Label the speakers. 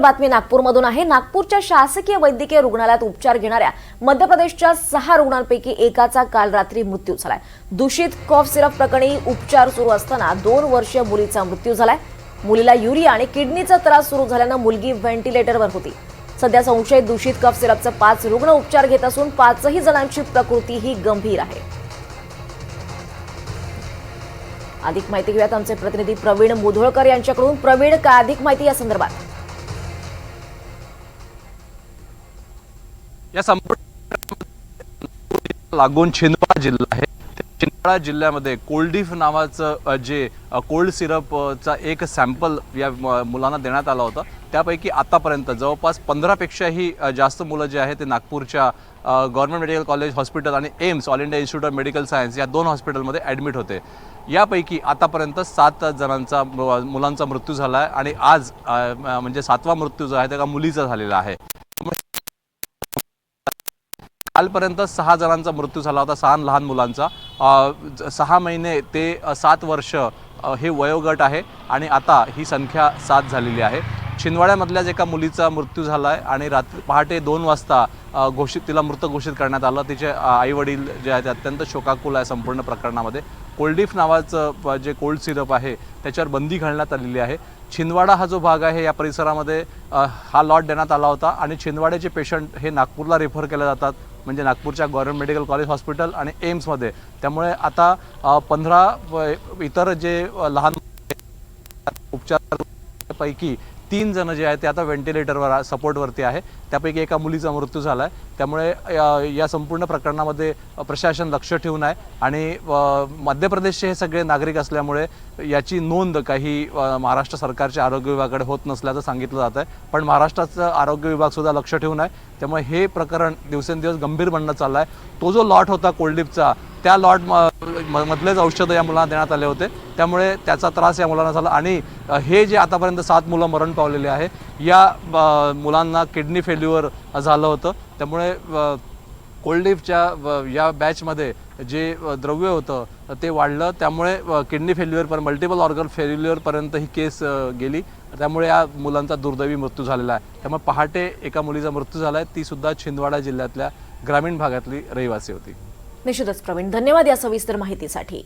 Speaker 1: बातमी नागपूरमधून आहे। नागपूरच्या शासकीय वैद्यकीय रुग्णालयात उपचार घेणाऱ्या मध्य प्रदेशच्या 6 रुग्णांपैकी एकाचा काल रात्री मृत्यू झालाय। दूषित कॉफ सिरप प्रकरणी उपचार सुरू असताना 2 वर्षीय मुलीचा मृत्यू झालाय। मुलीला युरिया आणि किडनीचा त्रास सुरू झाल्याने मुलगी व्हेंटिलेटरवर होती। सध्या संशयित दूषित कफ सिरपचे 5 रुग्ण उपचार घेत असून 5ही जणांची प्रकृती ही गंभीर आहे। अधिक माहिती घेऊयात आमचे प्रतिनिधी प्रवीण मुधोळकर यांच्याकडून। प्रवीण, काय अधिक माहिती या संदर्भात?
Speaker 2: या संपूर्ण लागून छिंदवाडा जिल्हा आहे। छिंदवाडा जिल्ह्यामध्ये कोल्डीफ नावाचं जे कोल्ड सिरपचा एक सॅम्पल या मुलांना देण्यात आला होता। त्यापैकी आतापर्यंत जवळपास 15 पेक्षाही जास्त मुलं जे आहेत ते नागपूरच्या गव्हर्नमेंट मेडिकल कॉलेज हॉस्पिटल आणि AIIMS all India institute of medical science या 2 हॉस्पिटलमध्ये ॲडमिट होते। यापैकी आतापर्यंत 7 जणांचा मुलांचा मृत्यू झाला आहे आणि आज म्हणजे 7वा मृत्यू जो आहे त्या मुलीचा झालेला आहे। कालपर्यंत 6 जणांचा मृत्यू झाला होता, 6 लहान मुलांचा। 6 महिने ते 7 वर्ष हे वयोगट आहे आणि आता ही संख्या 7 झालेली आहे। छिंदवाड्यामधल्याच एका मुलीचा मृत्यू झाला आहे आणि रात्री पहाटे 2 वाजता तिला मृत घोषित करण्यात आलं। तिचे आईवडील जे आहेत अत्यंत शोकाकुल आहे संपूर्ण प्रकरणामध्ये। कोल्डीफ नावाचं जे कोल्ड सिरप आहे त्याच्यावर बंदी घालण्यात आलेली आहे। छिंदवाडा हा जो भाग आहे या परिसरामध्ये हा लॉट देण्यात आला होता आणि छिंदवाड्याचे पेशंट हे नागपूरला रेफर केले जातात, म्हणजे नागपूरच्या गव्हर्नमेंट मेडिकल कॉलेज हॉस्पिटल आणि एम्समध्ये। त्यामुळे आता 15 इतर जे लहान उपचारापैकी 3 जण जे आहेत ते आता व्हेंटिलेटरवर सपोर्टवरती आहे। त्यापैकी एका मुलीचा मृत्यू झाला आहे। त्यामुळे या संपूर्ण प्रकरणामध्ये प्रशासन लक्ष ठेवून आहे आणि मध्य प्रदेशचे हे सगळे नागरिक असल्यामुळे याची नोंद काही महाराष्ट्र सरकारच्या आरोग्य विभागाकडे होत नसल्याचं सांगितलं जात आहे। पण महाराष्ट्राचं आरोग्य विभाग सुद्धा लक्ष ठेवून आहे। त्यामुळे हे प्रकरण दिवसेंदिवस गंभीर बनत चाललं आहे। तो जो लॉट होता कोल्डीफचा त्या लॉट मधलेच औषधं या मुलांना देण्यात आले होते, त्यामुळे त्याचा त्रास या मुलांना झाला आणि हे जे आतापर्यंत 7 मुलं मरण पावलेले आहे या मुलांना किडनी फेल्युअर झालं होतं। त्यामुळे कोल्डीफच्या या बॅचमध्ये जे द्रव्य होतं ते वाढलं, त्यामुळे किडनी फेल्युअर मल्टिपल ऑर्गन फेल्युअरपर्यंत ही केस गेली। त्यामुळे या मुलांचा दुर्दैवी मृत्यू झालेला आहे। त्यामुळे पहाटे एका मुलीचा मृत्यू झाला आहे, ती सुद्धा छिंदवाडा जिल्ह्यातल्या ग्रामीण भागातली रहिवासी होती।
Speaker 1: निश्चितच प्रवीण, धन्यवाद या सविस्तर माहितीसाठी।